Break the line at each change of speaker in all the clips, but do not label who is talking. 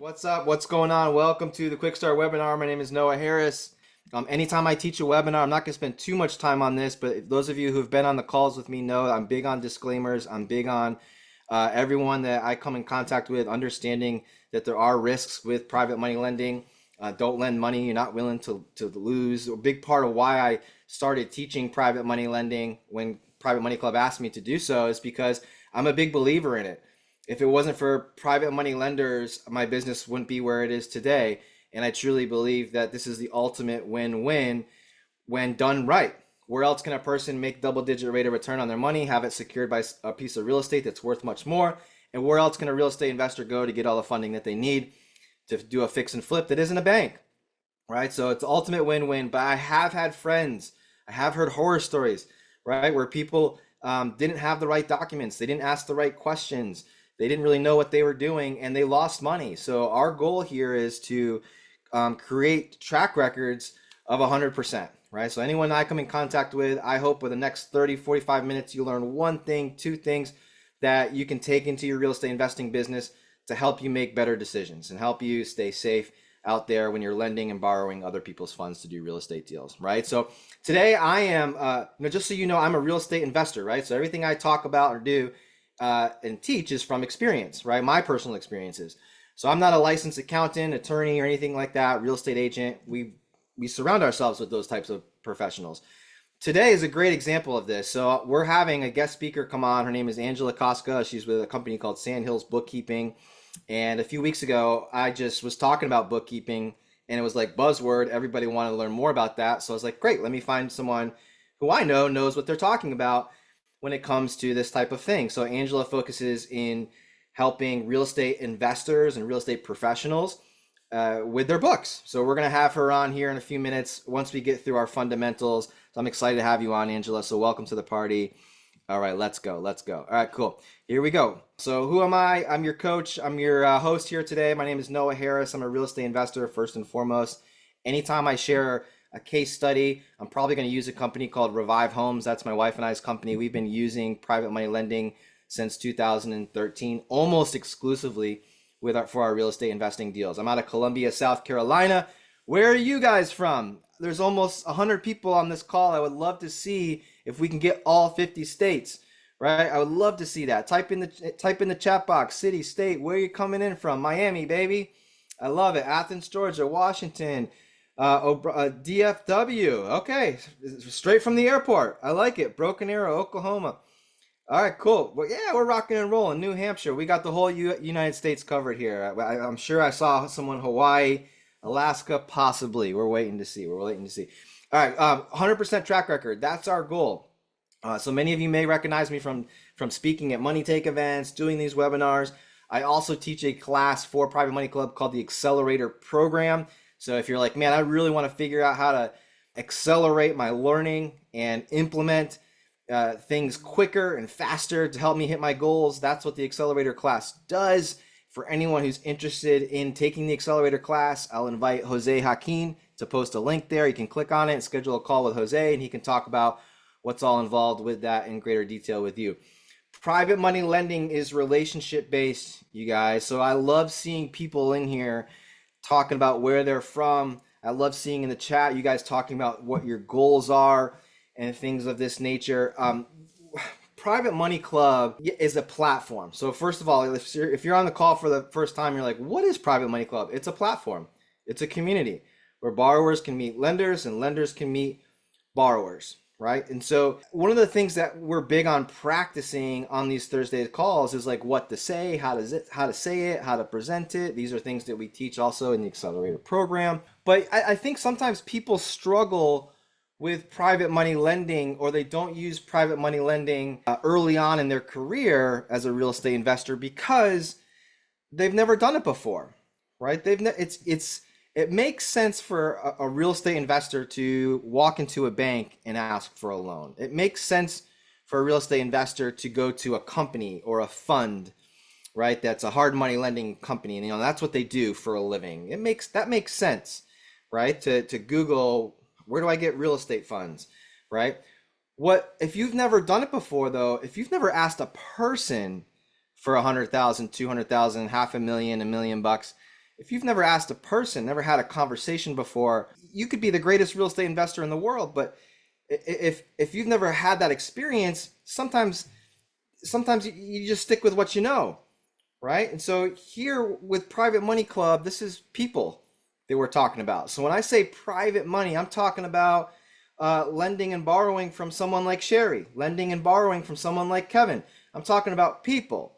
What's up? What's going on? Welcome to the Quickstart Webinar. My name is Noah Harris. Anytime I teach a webinar, I'm not going to spend too much time on this, but those of you who've been on the calls with me know I'm big on disclaimers. I'm big on everyone that I come in contact with understanding that there are risks with private money lending. Don't lend money you're not willing to lose. A big part of why I started teaching private money lending when Private Money Club asked me to do so is because I'm a big believer in it. If it wasn't for private money lenders, my business wouldn't be where it is today. And I truly believe that this is the ultimate win-win when done right. Where else can a person make double-digit rate of return on their money, have it secured by a piece of real estate that's worth much more? And where else can a real estate investor go to get all the funding that they need to do a fix and flip that isn't a bank, right? So it's ultimate win-win. But I have had friends, I have heard horror stories, right, where people didn't have the right documents, they didn't ask the right questions, they didn't really know what they were doing, and they lost money. So our goal here is to create track records of 100%, right? So anyone I come in contact with, I hope with the next 30, 45 minutes, you learn one thing, two things that you can take into your real estate investing business to help you make better decisions and help you stay safe out there when you're lending and borrowing other people's funds to do real estate deals, right? So today I am, just so you know, I'm a real estate investor, right? So everything I talk about or do and teach is from experience, right? My personal experiences. So I'm not a licensed accountant, attorney, or anything like that, real estate agent. We surround ourselves with those types of professionals. Today is a great example of this. So we're having a guest speaker come on. Her name is Angela Koska. She's with a company called Sandhills Bookkeeping. And a few weeks ago, I just was talking about bookkeeping and it was like buzzword. Everybody wanted to learn more about that. So I was like, great, let me find someone who I know knows what they're talking about when it comes to this type of thing. So Angela focuses in helping real estate investors and real estate professionals with their books. So we're going to have her on here in a few minutes once we get through our fundamentals. So I'm excited to have you on, Angela. So welcome to the party. All right, let's go. All right, cool. Here we go. So who am I? I'm your coach. I'm your host here today. My name is Noah Harris. I'm a real estate investor first and foremost. Anytime I share a case study, I'm probably going to use a company called Revive Homes. That's my wife and I's company. We've been using private money lending since 2013, almost exclusively for our real estate investing deals. I'm out of Columbia, South Carolina. Where are you guys from? There's almost 100 people on this call. I would love to see if we can get all 50 states, right? I would love to see that. Type in the chat box, city, state, where are you coming in from? Miami, baby. I love it. Athens, Georgia, Washington, DFW. Okay, straight from the airport. I like it. Broken Arrow, Oklahoma. All right, cool. Well, yeah, we're rocking and rolling. New Hampshire. We got the whole United States covered here. I'm sure I saw someone Hawaii, Alaska, possibly. We're waiting to see. All right, 100% track record. That's our goal. So many of you may recognize me from speaking at Money Take events, doing these webinars. I also teach a class for Private Money Club called the Accelerator Program. So if you're like, man, I really want to figure out how to accelerate my learning and implement things quicker and faster to help me hit my goals, that's what the Accelerator class does. For anyone who's interested in taking the Accelerator class, I'll invite Jose Hakeem to post a link there. You can click on it and schedule a call with Jose, and he can talk about what's all involved with that in greater detail with you. Private money lending is relationship based, you guys. So I love seeing people in here talking about where they're from. I love seeing in the chat you guys talking about what your goals are and things of this nature. Private Money Club is a platform. So first of all, if you're on the call for the first time, you're like, what is Private Money Club? It's a platform. It's a community where borrowers can meet lenders and lenders can meet borrowers, right? And so one of the things that we're big on practicing on these Thursday calls is like what to say, how to say it, how to present it. These are things that we teach also in the Accelerator program. But I think sometimes people struggle with private money lending, or they don't use private money lending early on in their career as a real estate investor because they've never done it before, right? It makes sense for a real estate investor to walk into a bank and ask for a loan. It makes sense for a real estate investor to go to a company or a fund, right? That's a hard money lending company, and that's what they do for a living. That makes sense, right? To Google, where do I get real estate funds, right? What if you've never done it before, though? If you've never asked a person for 100,000, 200,000, $500,000, $1 million, if you've never asked a person, never had a conversation before, you could be the greatest real estate investor in the world, but if you've never had that experience, sometimes you just stick with what you know, right? And so here with Private Money Club, this is people that we're talking about. So when I say private money, I'm talking about lending and borrowing from someone like Sherry, lending and borrowing from someone like Kevin. I'm talking about people,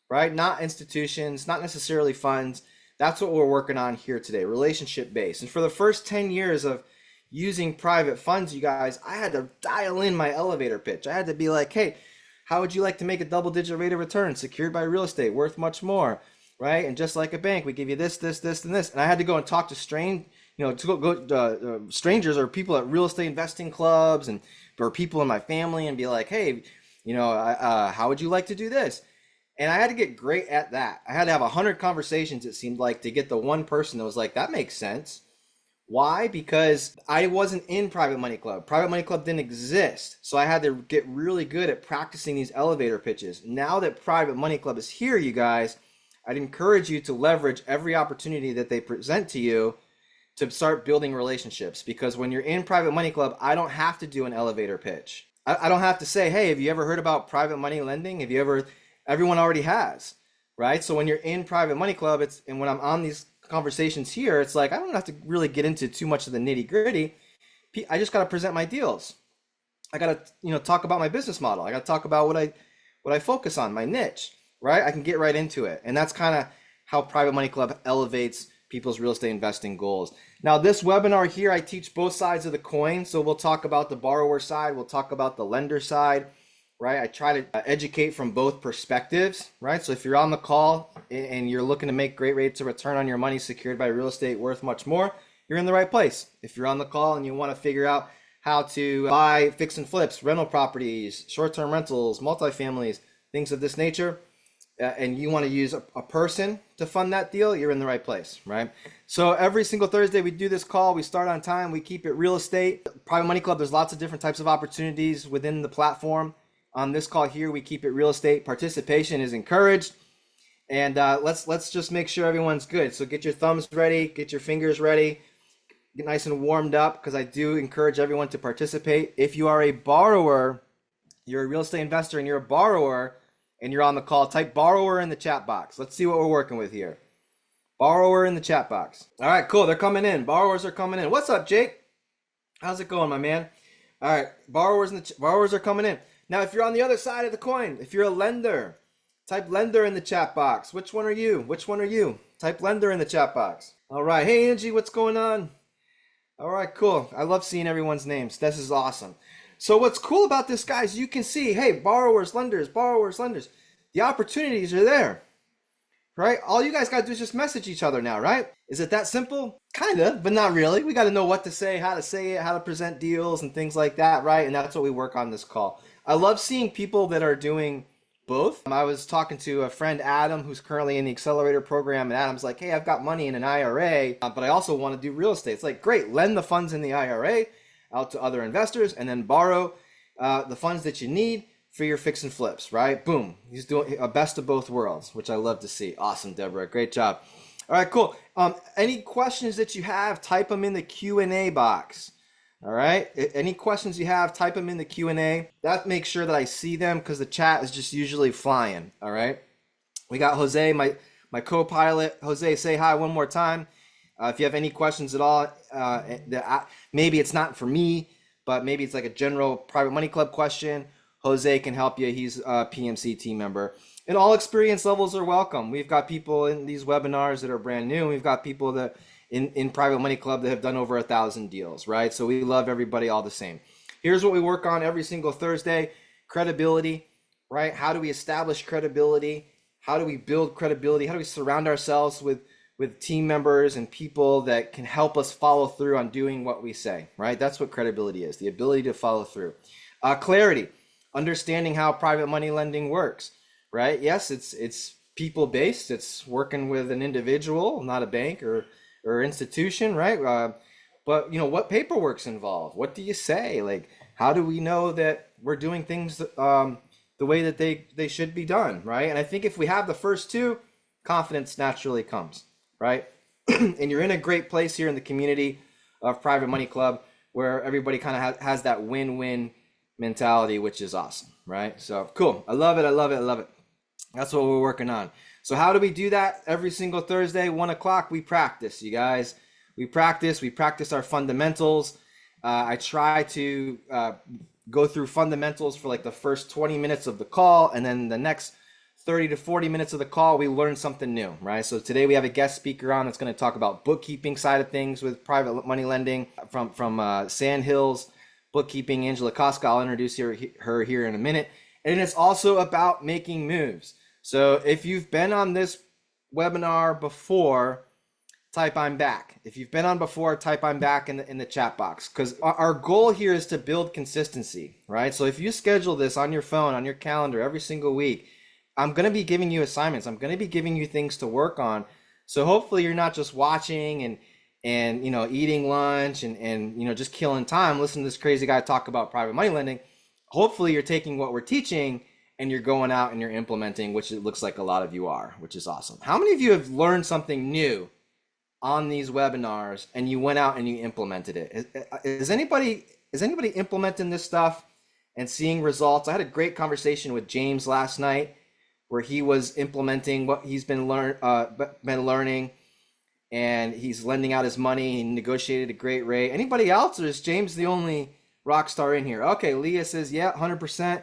right? Not institutions, not necessarily funds. That's what we're working on here today, relationship based. And for the first 10 years of using private funds, you guys, I had to dial in my elevator pitch. I had to be like, hey, how would you like to make a double-digit rate of return secured by real estate, worth much more, right? And just like a bank, we give you this, this, this, and this. And I had to go and talk to strangers or people at real estate investing clubs and or people in my family and be like, hey, how would you like to do this? And I had to get great at that. I had to have 100 conversations, it seemed like, to get the one person that was like, that makes sense. Why? Because I wasn't in Private Money Club. Private Money Club didn't exist. So I had to get really good at practicing these elevator pitches. Now that Private Money Club is here, you guys, I'd encourage you to leverage every opportunity that they present to you to start building relationships. Because when you're in Private Money Club, I don't have to do an elevator pitch. I don't have to say, hey, have you ever heard about private money lending? Have you ever? Everyone already has, right? So when you're in Private Money Club, and when I'm on these conversations here, it's like I don't have to really get into too much of the nitty gritty. I just got to present my deals. I got to talk about my business model. I got to talk about what I focus on, my niche, right? I can get right into it, and that's kind of how Private Money Club elevates people's real estate investing goals. Now, this webinar here, I teach both sides of the coin. So we'll talk about the borrower side, we'll talk about the lender side, right? I try to educate from both perspectives, right? So if you're on the call and you're looking to make great rates of return on your money secured by real estate worth much more, you're in the right place. If you're on the call and you want to figure out how to buy fix and flips, rental properties, short-term rentals, multifamilies, things of this nature, and you want to use a person to fund that deal, you're in the right place, right? So every single Thursday we do this call. We start on time. We keep it real estate. Private Money Club, there's lots of different types of opportunities within the platform. On this call here, we keep it real estate. Participation is encouraged. And let's just make sure everyone's good. So get your thumbs ready, get your fingers ready, get nice and warmed up, because I do encourage everyone to participate. If you are a borrower, you're a real estate investor and you're a borrower and you're on the call, type borrower in the chat box. Let's see what we're working with here. Borrower in the chat box. All right, cool. They're coming in. Borrowers are coming in. What's up, Jake? How's it going, my man? All right, borrowers are coming in. Now, if you're on the other side of the coin, if you're a lender, type lender in the chat box. Which one are you? Which one are you? Type lender in the chat box. All right. Hey, Angie, what's going on? All right, cool. I love seeing everyone's names. This is awesome. So what's cool about this, guys, you can see, hey, borrowers, lenders. The opportunities are there, right? All you guys got to do is just message each other now, right? Is it that simple? Kind of, but not really. We got to know what to say it, how to present deals and things like that, right? And that's what we work on this call. I love seeing people that are doing both. I was talking to a friend, Adam, who's currently in the accelerator program, and Adam's like, hey, I've got money in an IRA, but I also want to do real estate. It's like, great, lend the funds in the IRA out to other investors and then borrow the funds that you need for your fix and flips, right? Boom. He's doing a best of both worlds, which I love to see. Awesome, Deborah. Great job. All right, cool. Any questions that you have, type them in the Q&A box. All right. Any questions you have, type them in the Q&A. That makes sure that I see them because the chat is just usually flying. All right. We got Jose, my co-pilot. Jose, say hi one more time. If you have any questions at all, maybe it's not for me, but maybe it's like a general Private Money Club question, Jose can help you. He's a PMC team member. And all experience levels are welcome. We've got people in these webinars that are brand new. We've got people that in Private Money Club that have done over 1,000 deals, right? So we love everybody all the same. Here's what we work on every single Thursday: credibility, right? How do we establish credibility? How do we build credibility? How do we surround ourselves with team members and people that can help us follow through on doing what we say, right? That's what credibility is, the ability to follow through. Clarity, understanding how private money lending works, right? Yes, it's people-based. It's working with an individual, not a bank or institution, right? But what paperwork's involved? What do you say? Like, how do we know that we're doing things the way that they should be done, right? And I think if we have the first two, confidence naturally comes, right? and you're in a great place here in the community of Private Money Club where everybody kind of has that win-win mentality, which is awesome, right? So cool. I love it. I love it. I love it. That's what we're working on. So how do we do that? Every single Thursday, 1 o'clock, we practice, you guys. We practice our fundamentals. I try to go through fundamentals for like the first 20 minutes of the call, and then the next 30 to 40 minutes of the call, we learn something new, right? So today we have a guest speaker on that's going to talk about bookkeeping side of things with private money lending from Sandhills Bookkeeping, Angela Koska. I'll introduce her here in a minute. And it's also about making moves. So if you've been on this webinar before, type I'm back. If you've been on before, type I'm back in the chat box, because our goal here is to build consistency, right? So if you schedule this on your phone, on your calendar every single week, I'm going to be giving you assignments. I'm going to be giving you things to work on. So hopefully you're not just watching and eating lunch and just killing time listening to this crazy guy talk about private money lending. Hopefully you're taking what we're teaching and you're going out and you're implementing, which it looks like a lot of you are, which is awesome. How many of you have learned something new on these webinars and you went out and you implemented it? Is anybody implementing this stuff and seeing results? I had a great conversation with James last night where he was implementing what he's been learning, and he's lending out his money. He negotiated a great rate. Anybody else, or is James the only rock star in here? Okay, Leah says, yeah, 100%.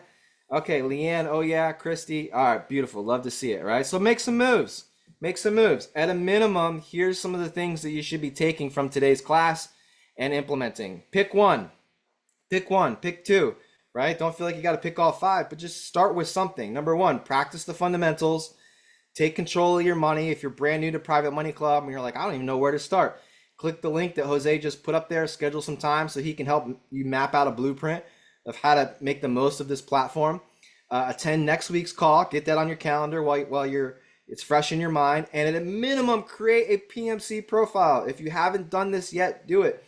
Okay, Leanne, oh yeah, Christy. All right, beautiful. Love to see it, right? So make some moves. Make some moves. At a minimum, here's some of the things that you should be taking from today's class and implementing. Pick one. Pick two, right? Don't feel like you got to pick all five, but just start with something. Number one, practice the fundamentals. Take control of your money. If you're brand new to Private Money Club and you're like, I don't even know where to start, click the link that Jose just put up there, schedule some time so he can help you map out a blueprint of how to make the most of this platform. Attend next week's call. Get that on your calendar while it's fresh in your mind. And at a minimum, create a PMC profile. If you haven't done this yet, do it.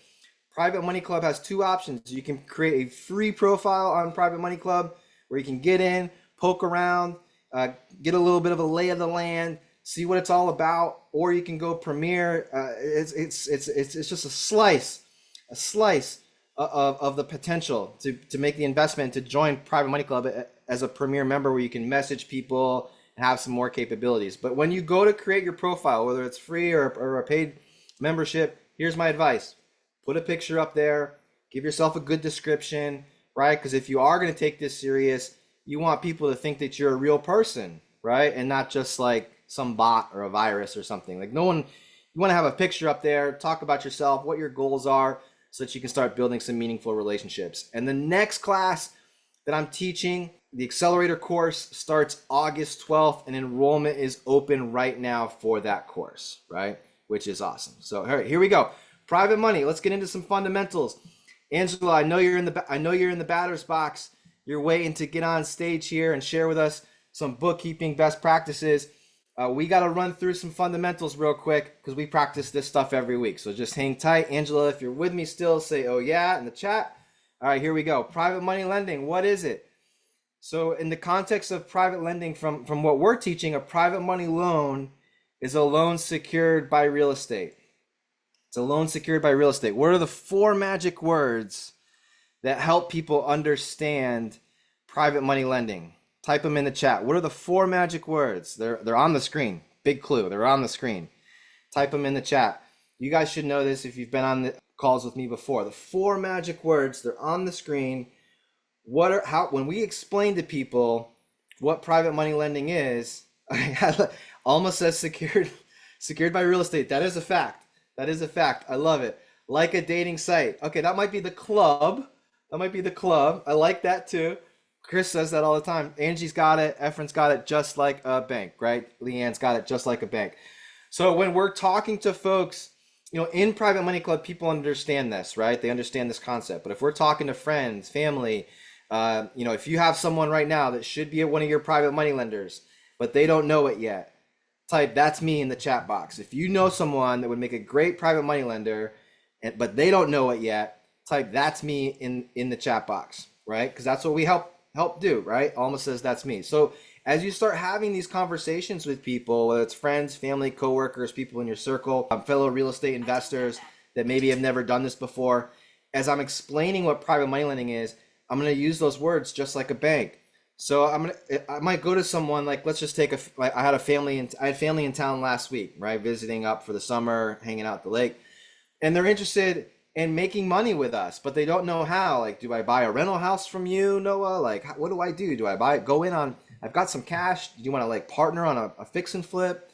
Private Money Club has two options. You can create a free profile on Private Money Club where you can get in, poke around, get a little bit of a lay of the land, see what it's all about, or you can go Premier. It's just a slice of the potential to make the investment to join Private Money Club as a Premier member, where you can message people and have some more capabilities. But when you go to create your profile, whether it's free or a paid membership, here's my advice. Put a picture up there, give yourself a good description, right? Because if you are going to take this serious, you want people to think that you're a real person, right? And not just like some bot or a virus or something. Like you want to have a picture up there, talk about yourself, what your goals are, so that you can start building some meaningful relationships. And the next class that I'm teaching, the accelerator course, starts August 12th, and enrollment is open right now for that course, right? Which is awesome. So all right, here we go. Private money. Let's get into some fundamentals. Angela, I know you're in the batter's box. You're waiting to get on stage here and share with us some bookkeeping best practices. We got to run through some fundamentals real quick because we practice this stuff every week. So just hang tight. Angela, if you're with me still, say, oh yeah, in the chat. All right, here we go. Private money lending. What is it? So in the context of private lending, from what we're teaching, a private money loan is a loan secured by real estate. It's a loan secured by real estate. What are the 4 magic words that help people understand private money lending? Type them in the chat. What are the 4 magic words? They're on the screen. Big clue. They're on the screen. Type them in the chat. You guys should know this if you've been on the calls with me before. The 4 magic words, they're on the screen. When we explain to people what private money lending is, almost says secured by real estate. That is a fact. That is a fact. I love it. Like a dating site. Okay, that might be the club. I like that too. Chris says that all the time. Angie's got it. Efren's got it just like a bank, right? Leanne's got it just like a bank. So when we're talking to folks, in Private Money Club, people understand this, right? They understand this concept. But if we're talking to friends, family, if you have someone right now that should be at one of your private money lenders, but they don't know it yet, type "that's me" in the chat box. If you know someone that would make a great private money lender, but they don't know it yet, type "that's me" in the chat box, right? Because that's what we help do, right? Almost says that's me. So as you start having these conversations with people, whether it's friends, family, coworkers, people in your circle, fellow real estate investors that maybe have never done this before, as I'm explaining what private money lending is, I'm going to use those words just like a bank. So I might go to someone like, let's just take I had family in town last week, right? Visiting up for the summer, hanging out at the lake, and they're interested in making money with us, but they don't know how. Like, do I buy a rental house from you, Noah? Like, what do I do? Do I go in on, I've got some cash. Do you want to like partner on a fix and flip?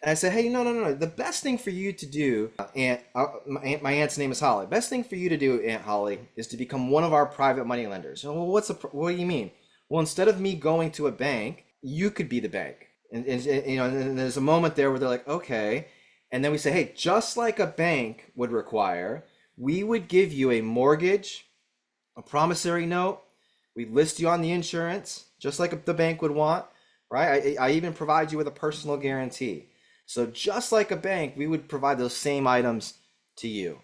And I said, hey, no. The best thing for you to do, my aunt's name is Holly. Best thing for you to do, Aunt Holly, is to become one of our private money lenders. Well, what do you mean? Well, instead of me going to a bank, you could be the bank. And and there's a moment there where they're like, okay. And then we say, hey, just like a bank would require, we would give you a mortgage, a promissory note. We'd list you on the insurance, just like the bank would want, right? I even provide you with a personal guarantee. So just like a bank, we would provide those same items to you.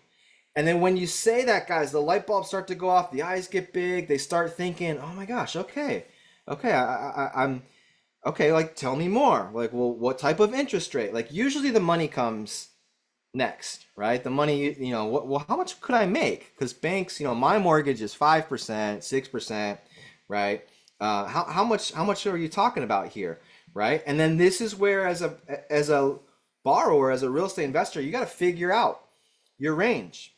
And then when you say that, guys, the light bulbs start to go off, the eyes get big, they start thinking, oh my gosh, okay, I'm okay, like tell me more. Like, well, what type of interest rate? Like usually the money comes next, right? The money, well, how much could I make? Because banks, my mortgage is 5%, 6%, right? How much are you talking about here, right? And then this is where, as a borrower, as a real estate investor, you got to figure out your range,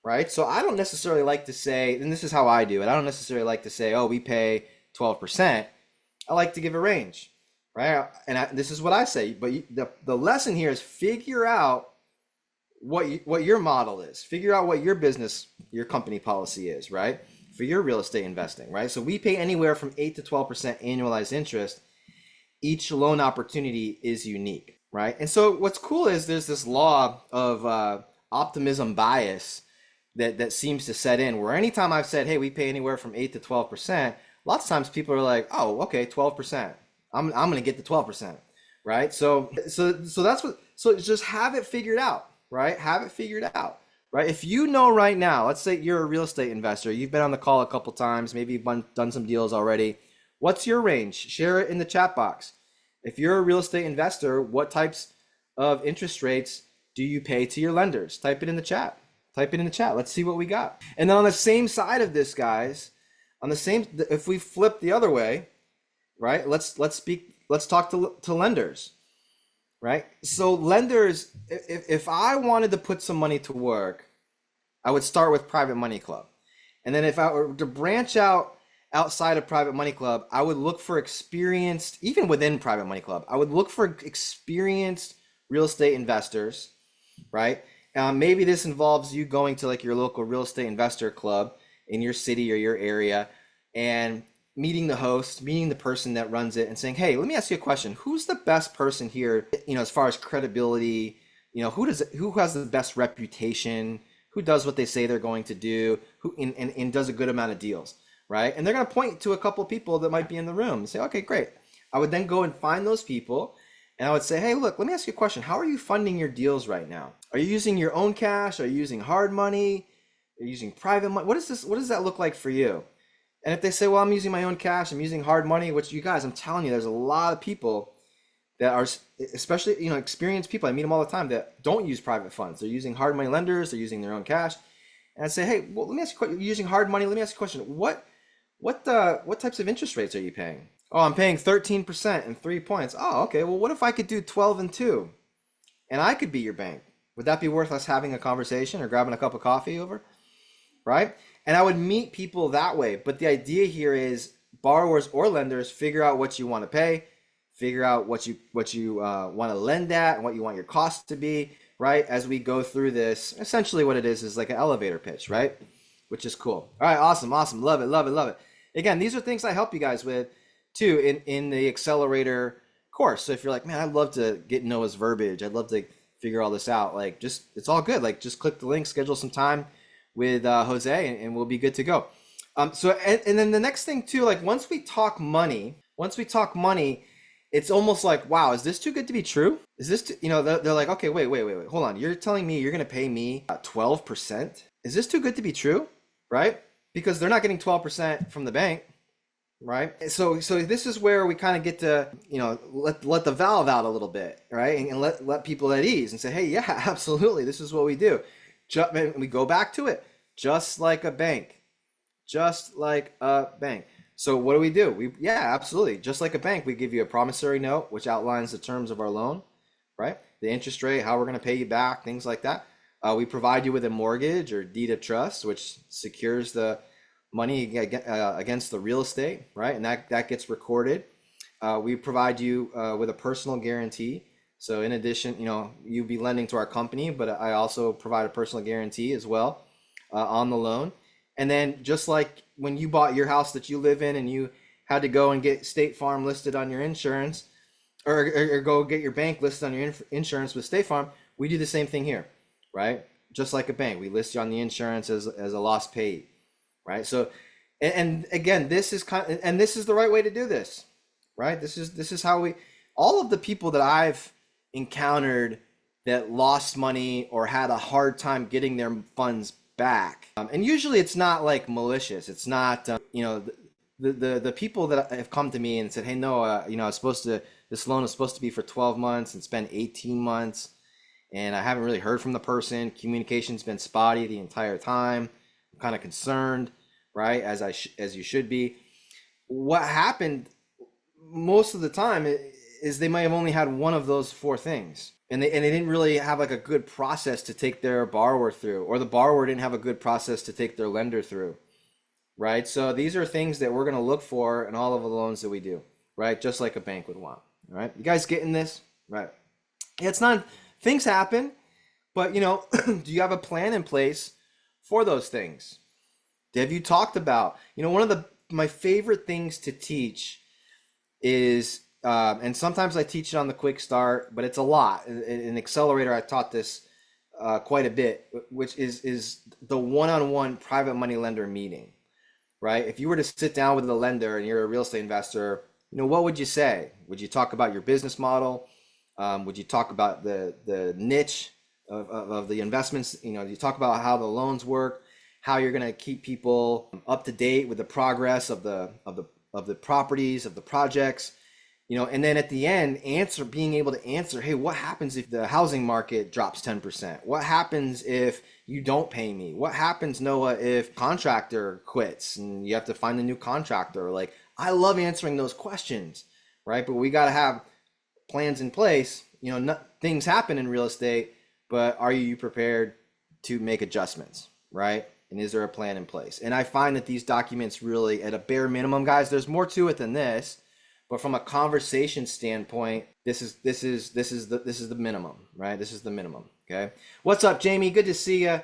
right? So I don't necessarily like to say, and this is how I do it, I don't necessarily like to say, oh, we pay 12%. I like to give a range, right? And this is what I say, but the lesson here is figure out what your model is. Figure out what your business, your company policy is, right? For your real estate investing, right? So we pay anywhere from 8 to 12% annualized interest. Each loan opportunity is unique, right? And so what's cool is there's this law of optimism bias that seems to set in, where anytime I've said, hey, we pay anywhere from 8 to 12%, lots of times people are like, oh, okay, 12%. I'm going to get the 12%, right? So that's what, so just have it figured out, right? Have it figured out, right? If you know right now, let's say you're a real estate investor, you've been on the call a couple times, maybe you've done some deals already. What's your range? Share it in the chat box. If you're a real estate investor, what types of interest rates do you pay to your lenders? Type it in the chat. Type it in the chat. Let's see what we got. And then on the same side of this, guys, if we flip the other way, right? Let's talk to lenders, right? So lenders, if I wanted to put some money to work, I would start with Private Money Club. And then if I were to branch out outside of Private Money Club, I would look for experienced, even within Private Money Club, I would look for experienced real estate investors, right? Maybe this involves you going to like your local real estate investor club in your city or your area and meeting the host, meeting the person that runs it and saying, hey, let me ask you a question. Who's the best person here, as far as credibility, who has the best reputation, who does what they say they're going to do, who and does a good amount of deals, right? And they're going to point to a couple of people that might be in the room and say, okay, great. I would then go and find those people and I would say, hey, look, let me ask you a question. How are you funding your deals right now? Are you using your own cash? Are you using hard money? Are you using private money? What does that look like for you? And if they say, well, I'm using my own cash, I'm using hard money, which you guys, I'm telling you, there's a lot of people that are, especially, experienced people, I meet them all the time, that don't use private funds. They're using hard money lenders, they're using their own cash. And I say, hey, well, let me ask you a question. You're using hard money. Let me ask you a question. What types of interest rates are you paying? Oh, I'm paying 13% and 3 points. Oh, okay. Well, what if I could do 12 and 2 and I could be your bank? Would that be worth us having a conversation or grabbing a cup of coffee over? Right? And I would meet people that way. But the idea here is borrowers or lenders figure out what you want to pay, figure out what you want to lend at and what you want your costs to be, right? As we go through this, essentially what it is like an elevator pitch, right? Which is cool. All right, awesome. Love it. Again, these are things I help you guys with too in the accelerator course. So if you're like, man, I'd love to get Noah's verbiage, I'd love to figure all this out, like it's all good. Like just click the link, schedule some time with Jose and we'll be good to go. So then the next thing too, like once we talk money, it's almost like, wow, is this too good to be true? Is this they're like, okay, wait, hold on. You're telling me you're gonna pay me 12%? Is this too good to be true? Right? Because they're not getting 12% from the bank. right? So this is where we kind of get to, let the valve out a little bit, right? And let people at ease and say, hey, yeah, absolutely, this is what we do. We go back to it, just like a bank, just like a bank. So what do? Yeah, absolutely. Just like a bank, we give you a promissory note, which outlines the terms of our loan, right? The interest rate, how we're going to pay you back, things like that. We provide you with a mortgage or deed of trust, which secures the money against the real estate, right? And that gets recorded. We provide you with a personal guarantee. So in addition, you'd be lending to our company, but I also provide a personal guarantee as well on the loan. And then just like when you bought your house that you live in and you had to go and get State Farm listed on your insurance, or go get your bank listed on your insurance with State Farm, we do the same thing here, right? Just like a bank, we list you on the insurance as a loss paid, right? So, and again, this is this is the right way to do this, right? This is how all of the people that I've encountered that lost money or had a hard time getting their funds back, and usually it's not like malicious. It's not, the people that have come to me and said, hey, Noah, this loan is supposed to be for 12 months and spend 18 months. And I haven't really heard from the person. Communication's been spotty the entire time. I'm kind of concerned, right? As you should be. What happened most of the time is they might have only had one of those four things. And they didn't really have like a good process to take their borrower through, or the borrower didn't have a good process to take their lender through, right? So these are things that we're going to look for in all of the loans that we do, right? Just like a bank would want, right? You guys getting this? Right. It's not, things happen, but do you have a plan in place for those things? Have you talked about, one of my favorite things to teach is, and sometimes I teach it on the Quickstart, but it's a lot. In Accelerator, I taught this quite a bit, which is the one-on-one private money lender meeting, right? If you were to sit down with a lender and you're a real estate investor, what would you say? Would you talk about your business model? Would you talk about the niche of the investments? You talk about how the loans work, how you're going to keep people up to date with the progress of the properties, of the projects. And then at the end, being able to answer, hey, what happens if the housing market drops 10%? What happens if you don't pay me? What happens, Noah, if contractor quits and you have to find a new contractor? Like, I love answering those questions, right? But we got to have plans in place. Things happen in real estate, but are you prepared to make adjustments, right? And is there a plan in place? And I find that these documents really, at a bare minimum, guys, there's more to it than this. But from a conversation standpoint, this is the minimum, right? This is the minimum. Okay. What's up, Jamie? Good to see you.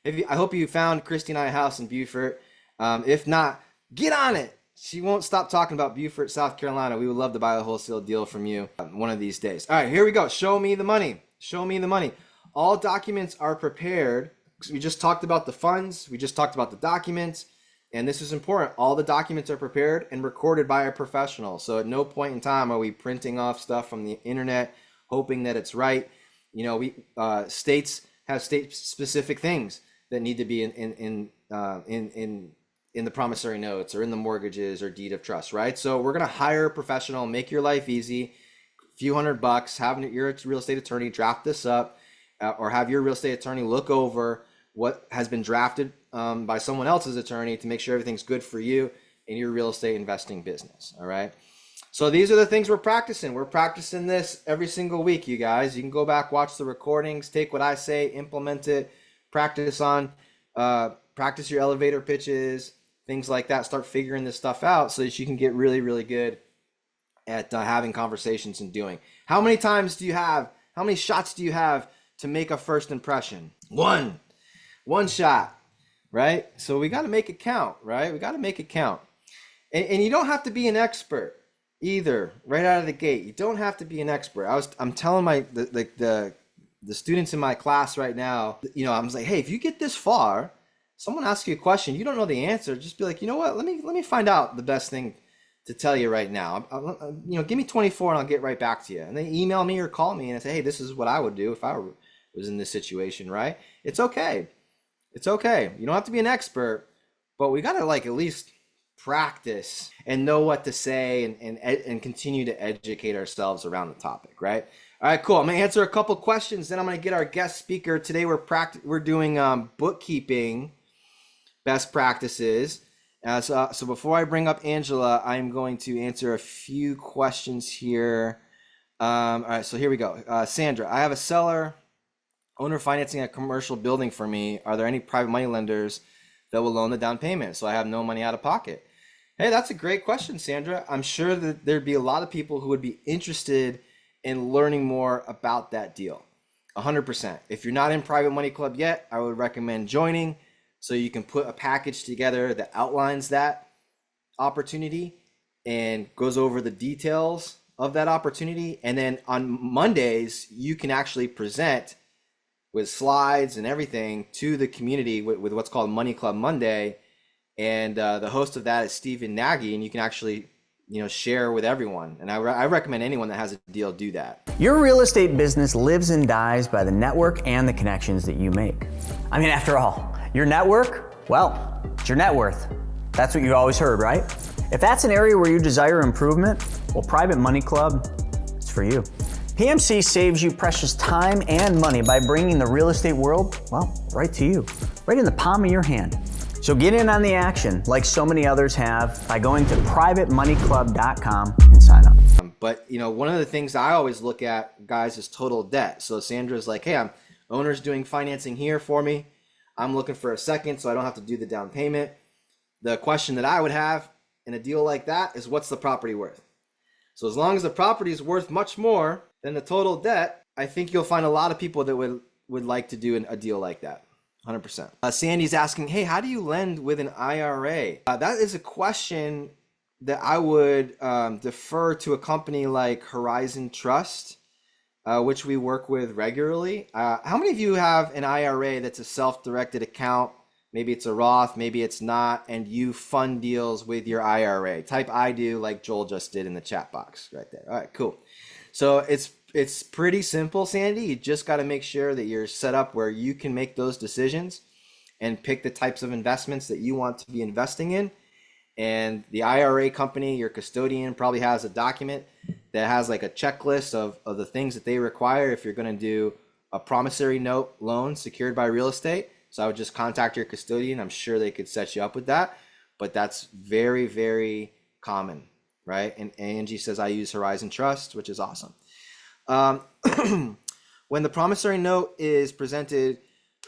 I hope you found Christy and I a house in Beaufort. If not, get on it. She won't stop talking about Beaufort, South Carolina. We would love to buy a wholesale deal from you one of these days. All right, here we go. Show me the money. Show me the money. All documents are prepared. We just talked about the funds. We just talked about the documents. And this is important. All the documents are prepared and recorded by a professional. So at no point in time are we printing off stuff from the internet, hoping that it's right. States have state-specific things that need to be in the promissory notes or in the mortgages or deed of trust, right? So we're gonna hire a professional, make your life easy, a few $100, have your real estate attorney draft this up, or have your real estate attorney look over what has been drafted by someone else's attorney to make sure everything's good for you in your real estate investing business. All right. So these are the things we're practicing. We're practicing this every single week, you guys. You can go back, watch the recordings, take what I say, implement it, practice your elevator pitches, things like that. Start figuring this stuff out so that you can get really, really good at having conversations and doing. How many shots do you have to make a first impression? One shot. Right? So we got to make it count, right? We got to make it count. And you don't have to be an expert either, right out of the gate. You don't have to be an expert. I'm telling the students in my class right now, I'm like, hey, if you get this far, someone asks you a question, you don't know the answer, just be like, you know what? Let me find out the best thing to tell you right now. Give me 24 and I'll get right back to you. And they email me or call me and say, hey, this is what I would do if I was in this situation, right? It's okay. It's okay. You don't have to be an expert, but we got to at least practice and know what to say and continue to educate ourselves around the topic, right? All right, cool. I'm gonna answer a couple questions, then I'm gonna get our guest speaker. Today we're doing bookkeeping best practices. So before I bring up Angela, I'm going to answer a few questions here. All right, so here we go. Sandra, I have a seller, owner financing a commercial building for me. Are there any private money lenders that will loan the down payment so I have no money out of pocket? Hey, that's a great question, Sandra. I'm sure that there'd be a lot of people who would be interested in learning more about that deal. 100%. If you're not in Private Money Club yet, I would recommend joining so you can put a package together that outlines that opportunity and goes over the details of that opportunity. And then on Mondays, you can actually present with slides and everything to the community with what's called Money Club Monday. And the host of that is Stephen Nagy, and you can actually share with everyone. And I recommend anyone that has a deal do that.
Your real estate business lives and dies by the network and the connections that you make. I mean, after all, your network, well, it's your net worth. That's what you always heard, right? If that's an area where you desire improvement, well, Private Money Club, it's for you. PMC saves you precious time and money by bringing the real estate world, well, right to you, right in the palm of your hand. So get in on the action, like so many others have, by going to privatemoneyclub.com and sign up.
But one of the things I always look at, guys, is total debt. So Sandra's like, hey, owner's doing financing here for me. I'm looking for a second so I don't have to do the down payment. The question that I would have in a deal like that is, what's the property worth? So as long as the property is worth much more than the total debt, I think you'll find a lot of people that would like to do a deal like that. 100%. Sandy's asking, hey, how do you lend with an IRA? That is a question that I would defer to a company like Horizon Trust, which we work with regularly. How many of you have an IRA that's a self-directed account? Maybe it's a Roth, maybe it's not, and you fund deals with your IRA. Type I do, like Joel just did in the chat box right there. All right, cool. So it's pretty simple, Sandy. You just got to make sure that you're set up where you can make those decisions and pick the types of investments that you want to be investing in. And the IRA company, your custodian, probably has a document that has like a checklist of the things that they require if you're going to do a promissory note loan secured by real estate. So I would just contact your custodian. I'm sure they could set you up with that. But that's very, very common, right? And Angie says, I use Horizon Trust, which is awesome. When the promissory note is presented,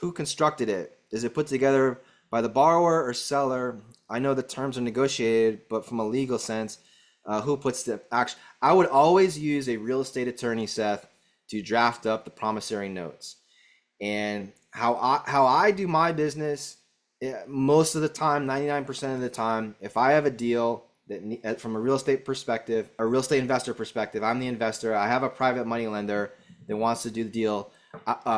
who constructed it? Is it put together by the borrower or seller? I know the terms are negotiated, but from a legal sense, who puts the action? I would always use a real estate attorney, Seth, to draft up the promissory notes. And how I do my business, most of the time, 99% of the time, if I have a deal that from a real estate perspective, a real estate investor perspective, I'm the investor, I have a private money lender that wants to do the deal.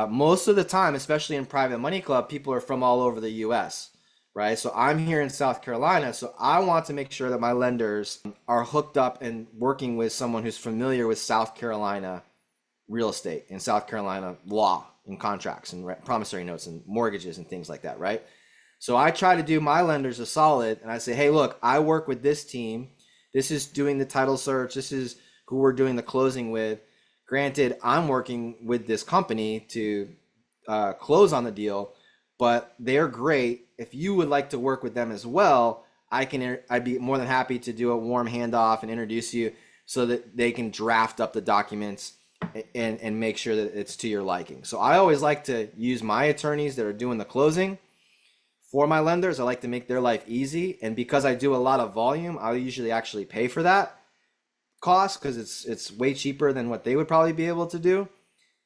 Most of the time, especially in Private Money Club, people are from all over the US, right? So I'm here in South Carolina, so I want to make sure that my lenders are hooked up and working with someone who's familiar with South Carolina real estate and South Carolina law and contracts and promissory notes and mortgages and things like that, right? So I try to do my lenders a solid, and I say, hey, look, I work with this team. This is doing the title search. This is who we're doing the closing with. Granted, I'm working with this company to close on the deal, but they're great. If you would like to work with them as well, I'd be more than happy to do a warm handoff and introduce you so that they can draft up the documents and make sure that it's to your liking. So I always like to use my attorneys that are doing the closing for my lenders. I like to make their life easy. And because I do a lot of volume, I usually actually pay for that cost because it's way cheaper than what they would probably be able to do,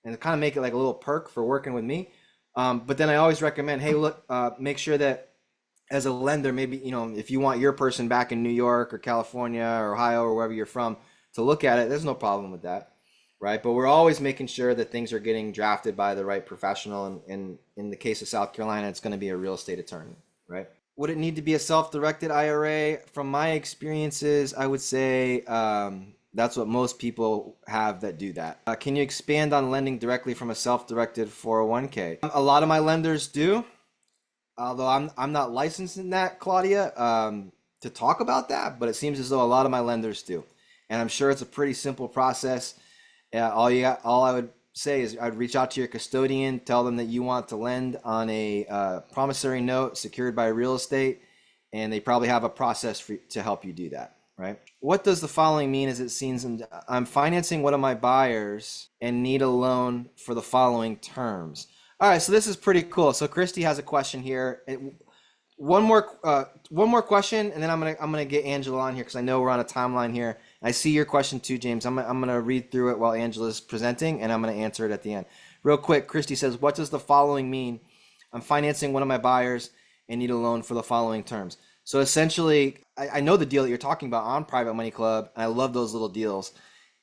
and kind of make it like a little perk for working with me. But then I always recommend, hey, look, make sure that as a lender, maybe, if you want your person back in New York or California or Ohio or wherever you're from to look at it, there's no problem with that, right? But we're always making sure that things are getting drafted by the right professional. And in the case of South Carolina, it's going to be a real estate attorney, right? Would it need to be a self-directed IRA? From my experiences, I would say that's what most people have that do that. Can you expand on lending directly from a self-directed 401k? A lot of my lenders do, although I'm not licensed in that, Claudia. to talk about that, but it seems as though a lot of my lenders do. And I'm sure it's a pretty simple process. All I would say is I'd reach out to your custodian, tell them that you want to lend on a promissory note secured by real estate, and they probably have a process to help you do that, right? What does the following mean as it seems? I'm financing one of my buyers and need a loan for the following terms. All right, so this is pretty cool. So Christy has a question here. One more question, and then I'm gonna get Angela on here because I know we're on a timeline here. I see your question too, James. I'm gonna read through it while Angela's presenting, and I'm gonna answer it at the end. Real quick, Christy says, "What does the following mean? I'm financing one of my buyers and need a loan for the following terms." So essentially, I know the deal that you're talking about on Private Money Club, and I love those little deals.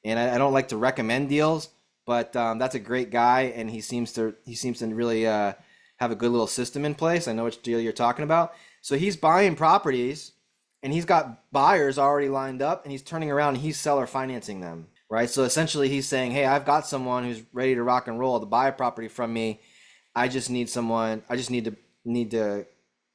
And I don't like to recommend deals, but that's a great guy, and he seems to really have a good little system in place. I know which deal you're talking about. So he's buying properties, and he's got buyers already lined up, and he's turning around and he's seller financing them, right? So essentially, he's saying, "Hey, I've got someone who's ready to rock and roll to buy a property from me. I just need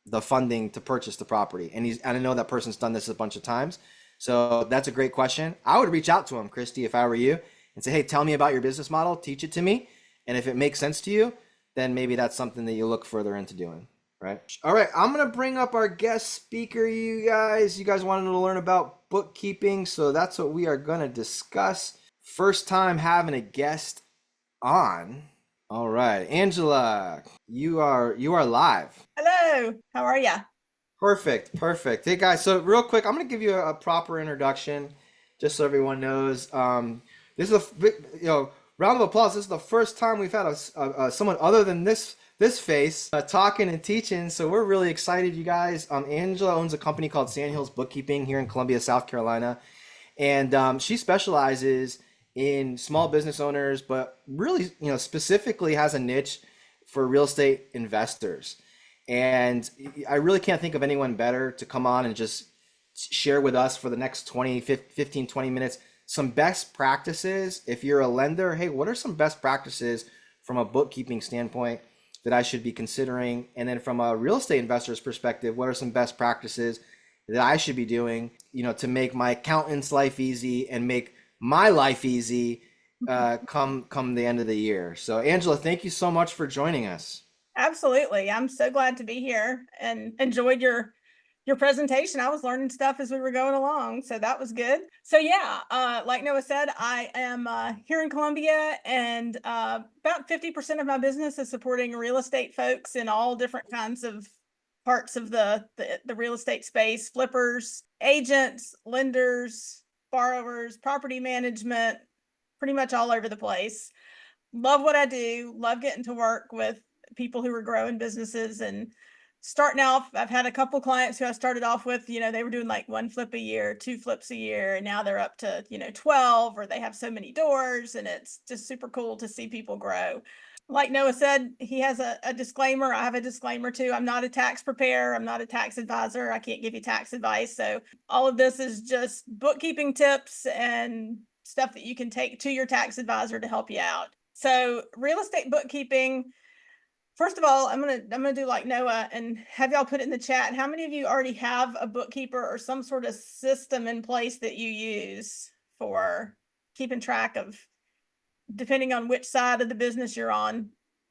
the funding to purchase the property." And I know that person's done this a bunch of times. So that's a great question. I would reach out to him, Christy, if I were you, and say, "Hey, tell me about your business model, teach it to me. And if it makes sense to you, then maybe that's something that you look further into doing." Right. All right. I'm going to bring up our guest speaker, you guys. You guys wanted to learn about bookkeeping. So that's what we are going to discuss. First time having a guest on. All right. Angela, you are live.
Hello, how are ya?
Perfect. Hey guys, so real quick, I'm going to give you a proper introduction just so everyone knows. This is round of applause. This is the first time we've had someone other than this face talking and teaching, so we're really excited, you guys. Angela owns a company called Sandhills Bookkeeping here in Columbia, South Carolina, and she specializes in small business owners, but really, specifically has a niche for real estate investors. And I really can't think of anyone better to come on and just share with us for the next 15, 20 minutes some best practices. If you're a lender, hey, what are some best practices from a bookkeeping standpoint that I should be considering? And then from a real estate investor's perspective, what are some best practices that I should be doing, to make my accountant's life easy and make my life easy come the end of the year. So Angela, thank you so much for joining us.
Absolutely. I'm so glad to be here and enjoyed your presentation. I was learning stuff as we were going along, so that was good. So yeah, like Noah said, I am here in Columbia, and about 50% of my business is supporting real estate folks in all different kinds of parts of the real estate space: flippers, agents, lenders, borrowers, property management, pretty much all over the place. Love what I do. Love getting to work with people who are growing businesses and starting off. I've had a couple clients who I started off with, they were doing like 1 flip a year, 2 flips a year, and now they're up to, 12, or they have so many doors, and it's just super cool to see people grow. Like Noah said, he has a disclaimer. I have a disclaimer too. I'm not a tax preparer. I'm not a tax advisor. I can't give you tax advice. So all of this is just bookkeeping tips and stuff that you can take to your tax advisor to help you out. So real estate bookkeeping, first of all, I'm gonna do like Noah and have y'all put it in the chat. How many of you already have a bookkeeper or some sort of system in place that you use for keeping track of, depending on which side of the business you're on?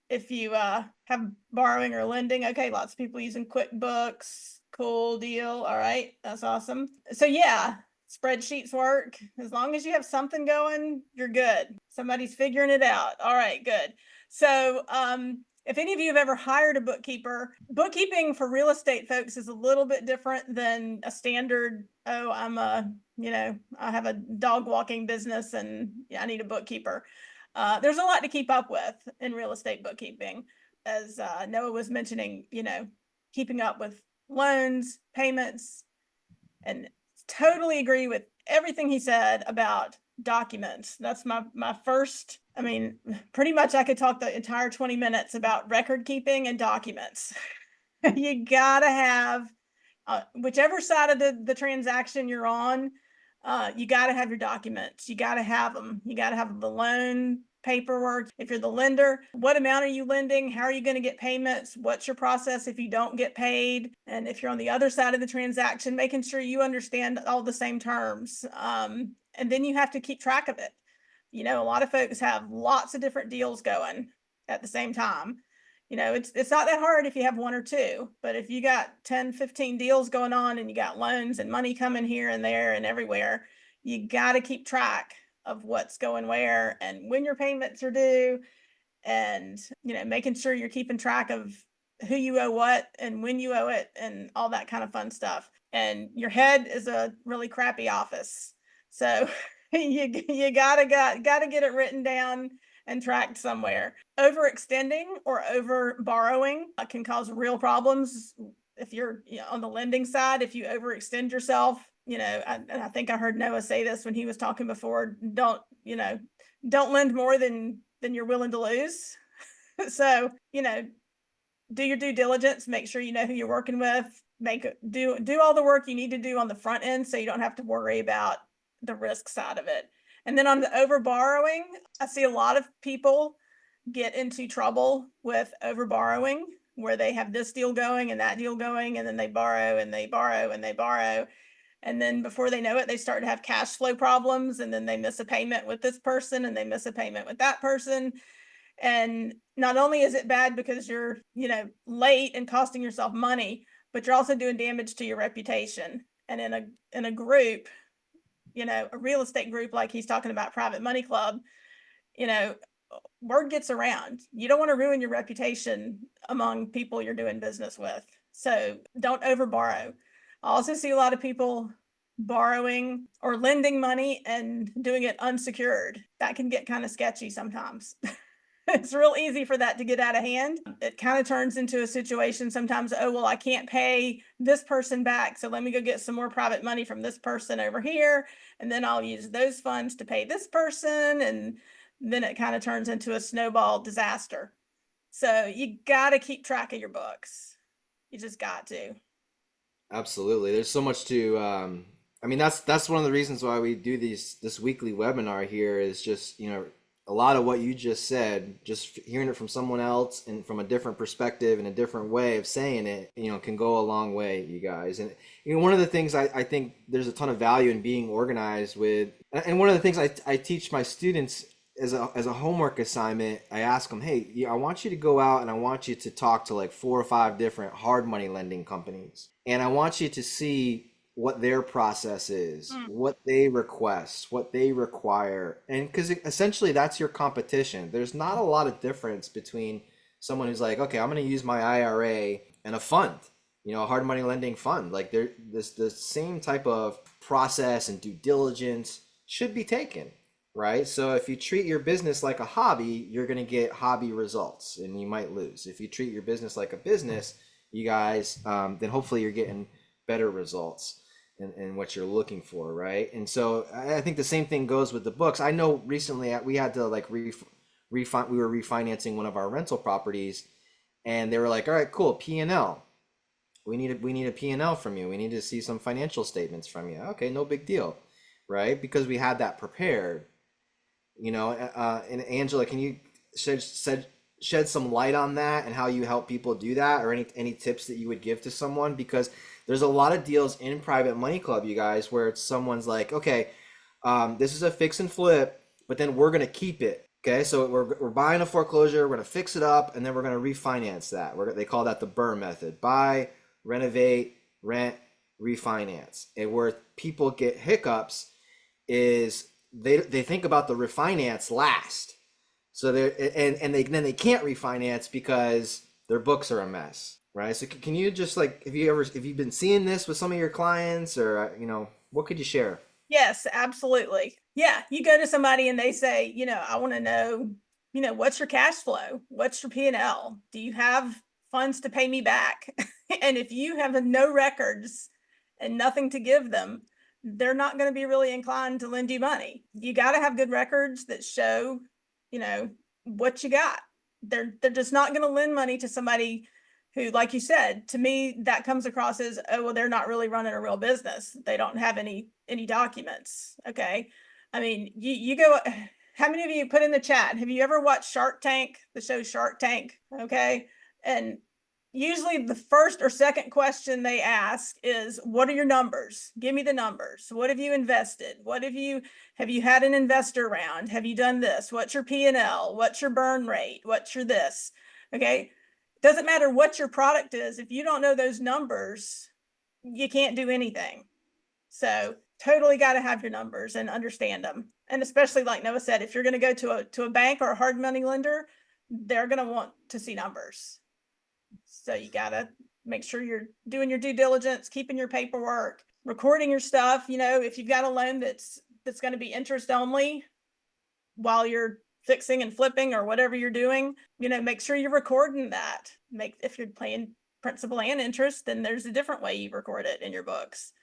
If you have borrowing or lending, okay, lots of people using QuickBooks. Cool deal. All right, that's awesome. So yeah, spreadsheets work. As long as you have something going, you're good. Somebody's figuring it out. All right, good. So if any of you have ever hired a bookkeeper, bookkeeping for real estate folks is a little bit different than a standard, I have a dog walking business and I need a bookkeeper. There's a lot to keep up with in real estate bookkeeping. As Noah was mentioning, keeping up with loans, payments, and totally agree with everything he said about documents. That's my first. Pretty much I could talk the entire 20 minutes about record keeping and documents. You gotta have, whichever side of the transaction you're on, you gotta have your documents. You gotta have them. You gotta have the loan paperwork. If you're the lender, what amount are you lending? How are you going to get payments? What's your process if you don't get paid? And if you're on the other side of the transaction, making sure you understand all the same terms. And then you have to keep track of it. You know, a lot of folks have lots of different deals going at the same time. You know, it's not that hard if you have one or two, but if you got 10, 15 deals going on and you got loans and money coming here and there and everywhere, you got to keep track of what's going where and when your payments are due, and, you know, making sure you're keeping track of who you owe what and when you owe it and all that kind of fun stuff. And your head is a really crappy office. So you gotta get it written down and tracked somewhere. Overextending or over borrowing can cause real problems. If you're, you know, on the lending side, if you overextend yourself, you know, and I think I heard Noah say this when he was talking before, don't lend more than you're willing to lose. So, you know, do your due diligence, make sure you know who you're working with, do all the work you need to do on the front end so you don't have to worry about the risk side of it. And then on the over borrowing, I see a lot of people get into trouble with over borrowing, where they have this deal going and that deal going, and then they borrow and they borrow and they borrow. And then before they know it, they start to have cash flow problems, and then they miss a payment with this person and they miss a payment with that person. And not only is it bad because you're, you know, late and costing yourself money, but you're also doing damage to your reputation. And in a group, you know, a real estate group like he's talking about, private money club, you know, word gets around. You don't want to ruin your reputation among people you're doing business with. So don't over borrow. I also see a lot of people borrowing or lending money and doing it unsecured. That can get kind of sketchy sometimes. It's real easy for that to get out of hand. It kind of turns into a situation sometimes, oh, well, I can't pay this person back, so let me go get some more private money from this person over here, and then I'll use those funds to pay this person, and then it kind of turns into a snowball disaster. So you got to keep track of your books. You just got to.
Absolutely. There's so much to I mean, that's one of the reasons why we do this weekly webinar here, is just, you know, a lot of what you just said, just hearing it from someone else and from a different perspective and a different way of saying it, you know, can go a long way, you guys. And, you know, one of the things I think there's a ton of value in being organized with, and one of the things I teach my students as a homework assignment, I ask them, hey, I want you to go out and I want you to talk to like 4 or 5 different hard money lending companies. And I want you to see what their process is, what they request, what they require. And because essentially that's your competition. There's not a lot of difference between someone who's like, okay, I'm going to use my IRA and a fund, you know, a hard money lending fund. Like the same type of process and due diligence should be taken, right? So if you treat your business like a hobby, you're going to get hobby results and you might lose. If you treat your business like a business, you guys, then hopefully you're getting better results and what you're looking for, right? And so I think the same thing goes with the books. I know recently we had to like we were refinancing one of our rental properties, and they were like, all right, cool, P&L. We need a P&L from you. We need to see some financial statements from you. Okay, no big deal, right? Because we had that prepared, you know. And Angela, can you shed some light on that and how you help people do that, or any tips that you would give to someone? Because there's a lot of deals in Private Money Club, you guys, where it's someone's like, okay, this is a fix and flip, but then we're going to keep it. Okay, so we're buying a foreclosure, we're going to fix it up, and then we're going to refinance that. They call that the BRRRR method: buy, renovate, rent, refinance. And where people get hiccups is they think about the refinance last. So then they can't refinance because their books are a mess, right? So can you just, like, have you been seeing this with some of your clients, or, you know, what could you share?
Yes, absolutely. Yeah, you go to somebody and they say, you know, I want to know, you know, what's your cash flow? What's your P&L? Do you have funds to pay me back? And if you have no records and nothing to give them, they're not going to be really inclined to lend you money. You got to have good records that show, you know, what you got. They're just not going to lend money to somebody who, like you said, to me, that comes across as, oh, well, they're not really running a real business. They don't have any documents. Okay. I mean, you go, how many of you put in the chat, have you ever watched Shark Tank, the show Shark Tank? Okay. And usually the first or second question they ask is, what are your numbers? Give me the numbers. What have you invested? Have you had an investor round? Have you done this? What's your P&L? What's your burn rate? What's your this? Okay. Doesn't matter what your product is. If you don't know those numbers, you can't do anything. So totally got to have your numbers and understand them. And especially like Noah said, if you're going to go to a bank or a hard money lender, they're going to want to see numbers. So you got to make sure you're doing your due diligence, keeping your paperwork, recording your stuff. You know, if you've got a loan that's going to be interest only while you're fixing and flipping or whatever you're doing, you know, make sure you're recording that. If you're paying principal and interest, then there's a different way you record it in your books.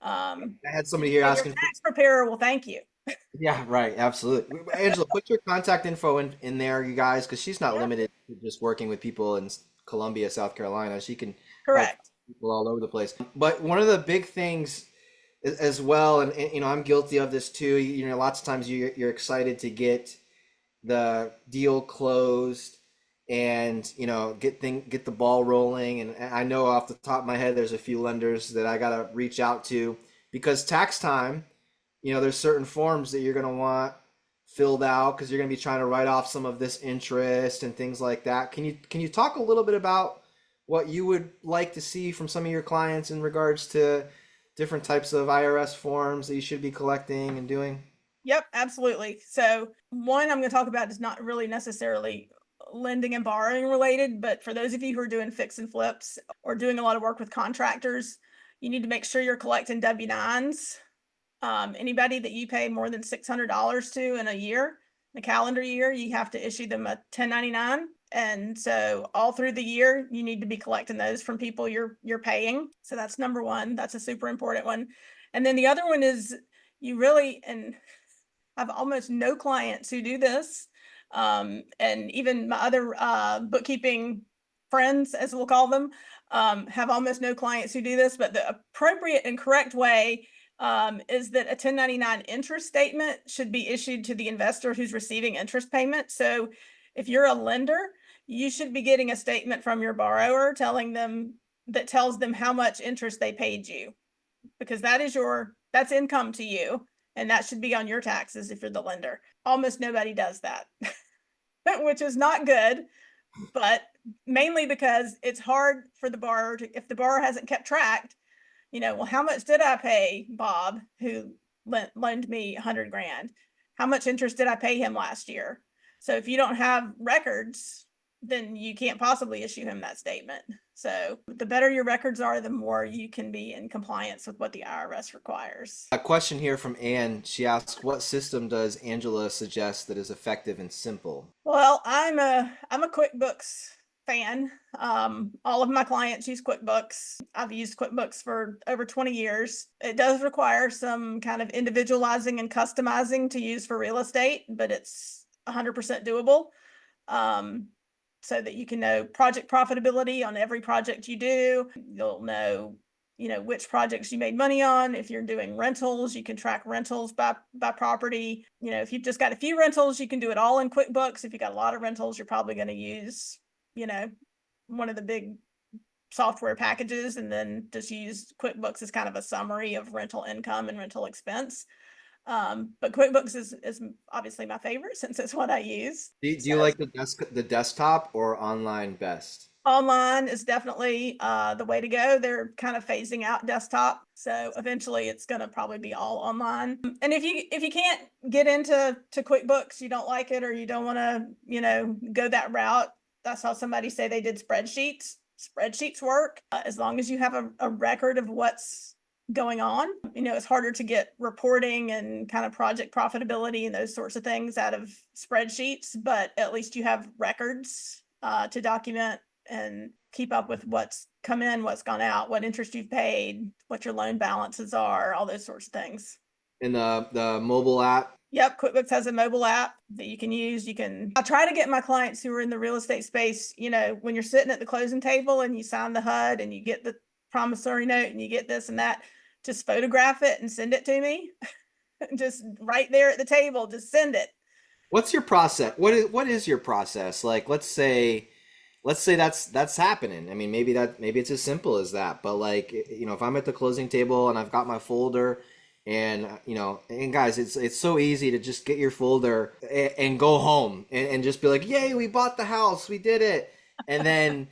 I had somebody here asking.
Your tax preparer will thank you.
Yeah, right. Absolutely. Angela, put your contact info in there, you guys, because she's not limited to just working with people in Columbia, South Carolina. She can help people all over the place. But one of the big things as well, and you know, I'm guilty of this too. You know, lots of times you're excited to get the deal closed and, you know, get the ball rolling. And I know off the top of my head, there's a few lenders that I got to reach out to because tax time, you know, there's certain forms that you're going to want filled out because you're going to be trying to write off some of this interest and things like that. Can you talk a little bit about what you would like to see from some of your clients in regards to different types of IRS forms that you should be collecting and doing?
Yep, absolutely. So one I'm going to talk about is not really necessarily lending and borrowing related, but for those of you who are doing fix and flips or doing a lot of work with contractors, you need to make sure you're collecting W-9s. Anybody that you pay more than $600 to in a year, the calendar year, you have to issue them a 1099. And so all through the year, you need to be collecting those from people you're paying. So that's number one. That's a super important one. And then the other one is and I have almost no clients who do this. And even my other bookkeeping friends, as we'll call them, have almost no clients who do this. But the appropriate and correct way is that a 1099 interest statement should be issued to the investor who's receiving interest payment. So if you're a lender, you should be getting a statement from your borrower tells them how much interest they paid you, because that's income to you, and that should be on your taxes if you're the lender. Almost nobody does that, which is not good, but mainly because it's hard for the borrower if the borrower hasn't kept track. You know, well, how much did I pay Bob, who loaned me $100,000? How much interest did I pay him last year? So if you don't have records, then you can't possibly issue him that statement. So the better your records are, the more you can be in compliance with what the IRS requires. A
question here from Ann. She asks, what system does Angela suggest that is effective and simple?
Well, I'm a QuickBooks fan. All of my clients use QuickBooks. I've used QuickBooks for over 20 years. It does require some kind of individualizing and customizing to use for real estate, but it's 100% doable. So that you can know project profitability on every project you do. You'll know, which projects you made money on. If you're doing rentals, you can track rentals by property. If you've just got a few rentals, you can do it all in QuickBooks. If you got a lot of rentals, you're probably going to use one of the big software packages, and then just use QuickBooks as kind of a summary of rental income and rental expense. But QuickBooks is obviously my favorite since it's what I use.
Do you like the desktop or online best?
Online is definitely the way to go. They're kind of phasing out desktop, so eventually it's going to probably be all online. And if you can't get into QuickBooks, you don't like it, or you don't want to go that route, I saw somebody say they did spreadsheets. Spreadsheets work as long as you have a record of what's going on. It's harder to get reporting and kind of project profitability and those sorts of things out of spreadsheets, but at least you have records to document and keep up with what's come in, what's gone out, what interest you've paid, what your loan balances are, all those sorts of things.
And the mobile app?
Yep, QuickBooks has a mobile app that you can use. I try to get my clients who are in the real estate space, when you're sitting at the closing table and you sign the HUD and you get the promissory note and you get this and that, just photograph it and send it to me. Just right there at the table, just send it.
What's your process? What is your process? Like, let's say that's happening. I mean, maybe it's as simple as that. But like, if I'm at the closing table and I've got my folder, and and guys, it's so easy to just get your folder and go home and just be like, yay, we bought the house, we did it, and then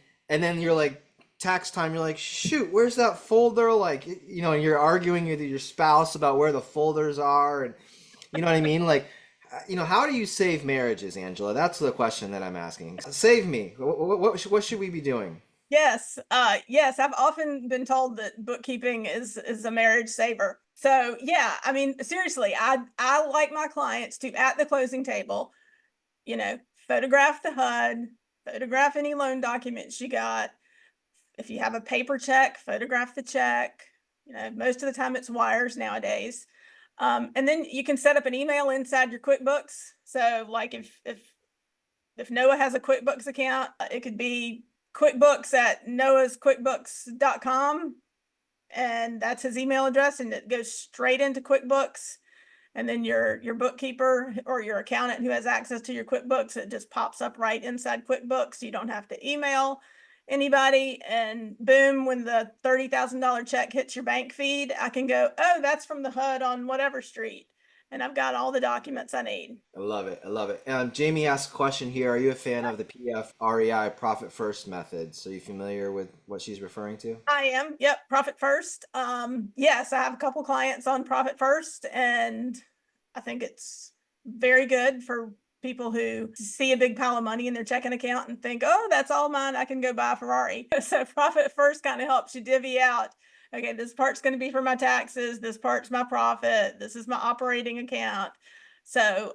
you're like, tax time, you're like, shoot, where's that folder? Like, and you're arguing with your spouse about where the folders are, and you know what I mean, like. How do you save marriages, Angela? That's the question that I'm asking. Save me. What should we be doing?
Yes, yes, I've often been told that bookkeeping is a marriage saver. So yeah, I mean, seriously, I like my clients to, at the closing table, photograph the HUD, photograph any loan documents you got. If you have a paper check, photograph the check. Most of the time it's wires nowadays. And then you can set up an email inside your QuickBooks. So like if Noah has a QuickBooks account, it could be QuickBooks at noahsquickbooks.com. And that's his email address, and it goes straight into QuickBooks. And then your bookkeeper or your accountant who has access to your QuickBooks, it just pops up right inside QuickBooks. You don't have to email anybody, and boom, when the $30,000 check hits your bank feed, I can go, oh, that's from the HUD on whatever street, and I've got all the documents I need.
I love it. I love it. Jamie asked a question here. Are you a fan of the PFREI profit first method? So you familiar with what she's referring to?
I am. Yep. Profit first. Yes, I have a couple clients on profit first, and I think it's very good for people who see a big pile of money in their checking account and think, oh, that's all mine, I can go buy a Ferrari. So profit first kind of helps you divvy out, okay, this part's going to be for my taxes, this part's my profit, this is my operating account. So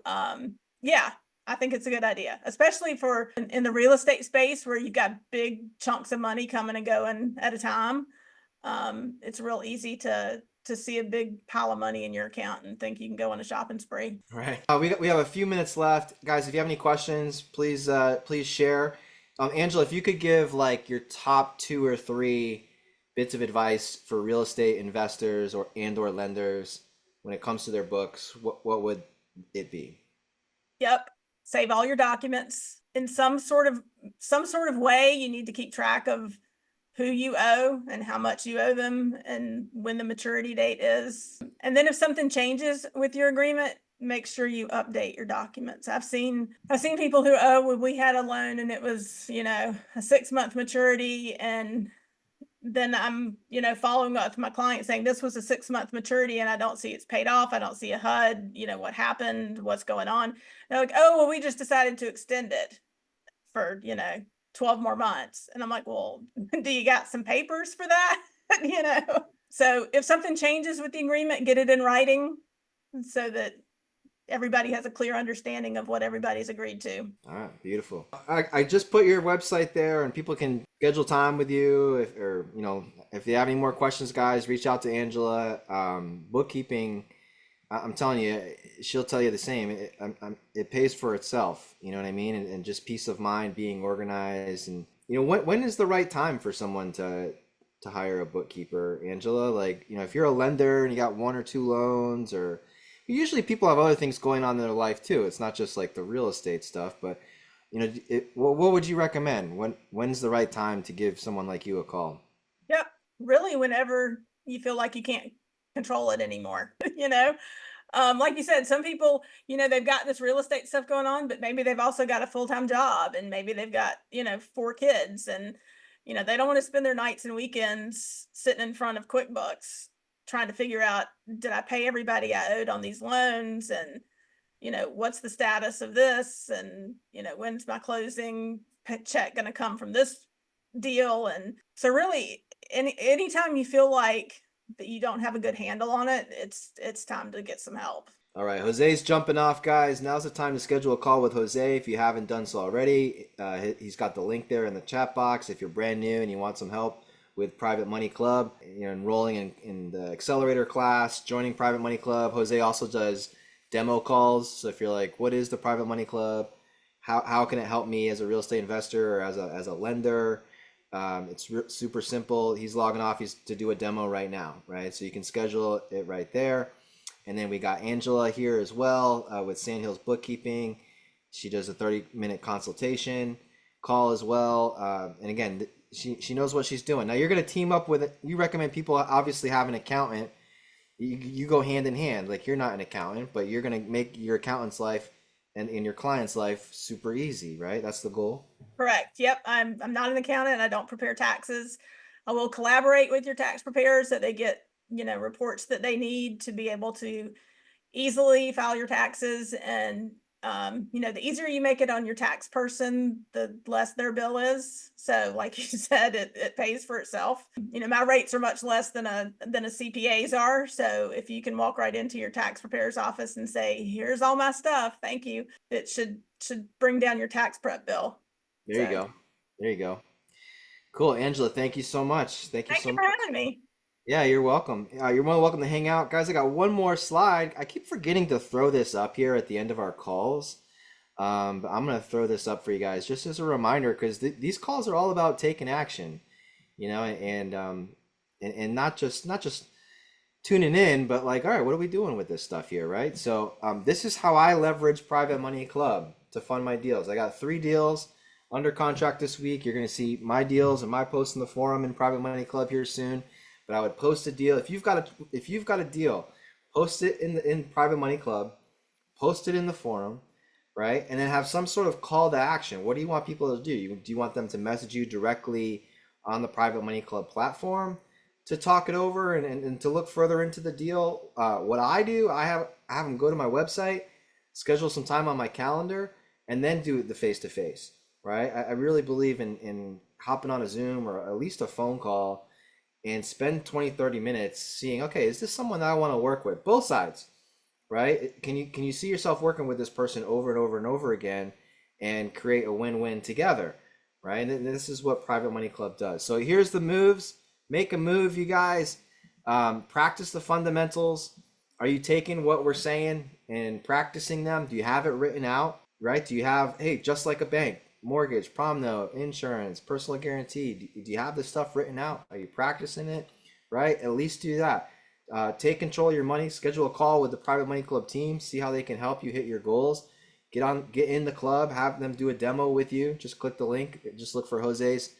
yeah, I think it's a good idea, especially for in the real estate space where you've got big chunks of money coming and going at a time. It's real easy to see a big pile of money in your account and think you can go on a shopping spree.
Right. We have a few minutes left, guys. If you have any questions, please share. Angela, if you could give like your top 2 or 3 bits of advice for real estate investors or lenders when it comes to their books, what would it be?
Yep. Save all your documents in some sort of way. You need to keep track of who you owe and how much you owe them and when the maturity date is. And then if something changes with your agreement, make sure you update your documents. I've seen people who, oh, we had a loan and it was, a 6-month maturity, and then I'm, following up to my client saying this was a 6-month maturity and I don't see it's paid off. I don't see a HUD, what happened, what's going on. And they're like, oh, well, we just decided to extend it for, 12 more months. And I'm like, well, do you got some papers for that? So if something changes with the agreement, get it in writing so that everybody has a clear understanding of what everybody's agreed to.
All right, beautiful. I just put your website there, and people can schedule time with you. If you have any more questions, guys, reach out to Angela. Bookkeeping, I'm telling you, she'll tell you the same. It pays for itself. You know what I mean? And just peace of mind, being organized, and when is the right time for someone to hire a bookkeeper, Angela? Like, if you're a lender and you got 1 or 2 loans, or usually people have other things going on in their life too. It's not just like the real estate stuff, but what would you recommend? When's the right time to give someone like you a call?
Yep. Really, whenever you feel like you can't control it anymore. Like you said, some people, they've got this real estate stuff going on, but maybe they've also got a full-time job, and maybe they've got, 4 kids, and, they don't want to spend their nights and weekends sitting in front of QuickBooks trying to figure out, did I pay everybody I owed on these loans? And, what's the status of this? And, when's my closing check going to come from this deal? And so really, anytime you feel like that you don't have a good handle on it, it's time to get some help.
All right, Jose's jumping off, guys. Now's the time to schedule a call with Jose if you haven't done so already. He's got the link there in the chat box. If you're brand new and you want some help with Private Money Club, enrolling in the accelerator class, joining Private Money Club. Jose also does demo calls. So if you're like, what is the Private Money Club? How can it help me as a real estate investor or as a lender? It's super simple. He's logging off. He's to do a demo right now, right? So you can schedule it right there. And then we got Angela here as well with Sandhills Bookkeeping. She does a 30-minute consultation call as well. And again, she knows what she's doing. Now you're going to team up with it. You recommend people obviously have an accountant. You go hand in hand. Like, you're not an accountant, but you're going to make your accountant's life and in your client's life super easy, right? That's the goal.
Correct. Yep. I'm not an accountant. I don't prepare taxes. I will collaborate with your tax preparers so they get, reports that they need to be able to easily file your taxes. And, the easier you make it on your tax person, the less their bill is. So like you said, it pays for itself. My rates are much less than a CPA's are. So if you can walk right into your tax preparer's office and say, here's all my stuff, thank you, it should bring down your tax prep bill.
There you go. There you go. Cool. Angela, thank you so much. Thank you
Thank
so
you
much.
for having me.
Yeah, you're welcome. You're more than welcome to hang out. Guys, I got one more slide. I keep forgetting to throw this up here at the end of our calls. But I'm going to throw this up for you guys just as a reminder, because these calls are all about taking action, and not just tuning in, but like, all right, what are we doing with this stuff here, right? So this is how I leverage Private Money Club to fund my deals. I got 3 deals under contract this week. You're going to see my deals and my posts in the forum in Private Money Club here soon. But I would post a deal. If you've got a deal, post it in Private Money Club, post it in the forum, right? And then have some sort of call to action. What do you want people to do? Do you want them to message you directly on the Private Money Club platform to talk it over and to look further into the deal? What I do, I have them go to my website, schedule some time on my calendar, and then do the face-to-face, right? I really believe in hopping on a Zoom or at least a phone call and spend 20-30 minutes seeing, okay, is this someone that I want to work with? Both sides, right? Can you see yourself working with this person over and over and over again and create a win-win together, right? And this is what Private Money Club does. So here's the moves. Make a move, you guys. Practice the fundamentals. Are you taking what we're saying and practicing them? Do you have it written out, right? Do you have, hey, just like a bank, mortgage, prom note, insurance, personal guarantee? Do you have this stuff written out? Are you practicing it, right? At least do that. Take control of your money. Schedule a call with the Private Money Club team. See how they can help you hit your goals. Get in the club. Have them do a demo with you. Just click the link. Just look for Jose's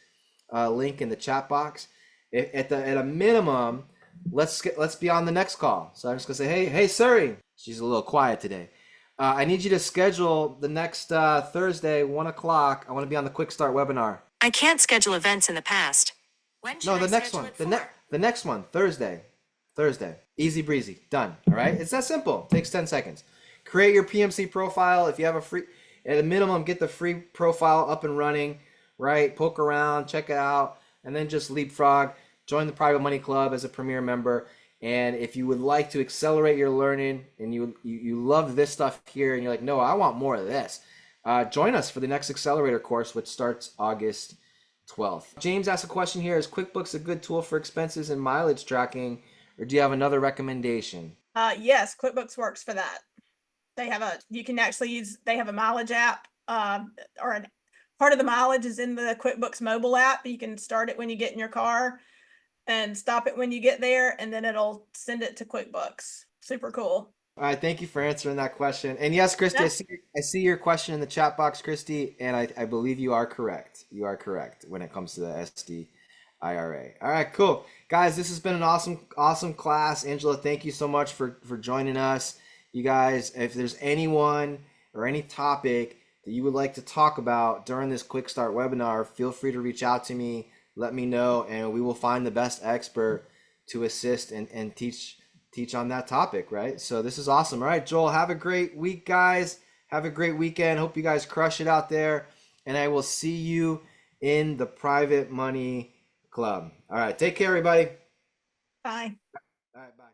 link in the chat box. At a minimum, let's be on the next call. So I'm just gonna say, hey Suri. She's a little quiet today. I need you to schedule the next Thursday, 1 o'clock. I want to be on the Quickstart webinar.
I can't schedule events in the past. When should
No,
I
the next
schedule
one.
it for?
The next one, Thursday. Easy breezy. Done. All right. It's that simple. Takes 10 seconds. Create your PMC profile. If you have at a minimum, get the free profile up and running, right? Poke around, check it out, and then just leapfrog. Join the Private Money Club as a premier member. And if you would like to accelerate your learning and you love this stuff here and you're like, no, I want more of this, join us for the next accelerator course, which starts August 12th. James asked a question here. Is QuickBooks a good tool for expenses and mileage tracking, or do you have another recommendation?
Yes, QuickBooks works for that. They have a mileage app, part of the mileage is in the QuickBooks mobile app. You can start it when you get in your car and stop it when you get there, and then it'll send it to QuickBooks. Super cool.
All right, thank you for answering that question. And yes, Christy,
Yeah.
I see your question in the chat box, Christy, and I believe you are correct. You are correct when it comes to the SD IRA. All right, cool. Guys, this has been an awesome class. Angela, thank you so much for joining us. You guys, if there's anyone or any topic that you would like to talk about during this Quickstart webinar, feel free to reach out to me. Let me know, and we will find the best expert to assist and teach on that topic, right? So this is awesome. All right, Joel, have a great week, guys. Have a great weekend. Hope you guys crush it out there, and I will see you in the Private Money Club. All right, take care, everybody.
Bye.
All right, bye.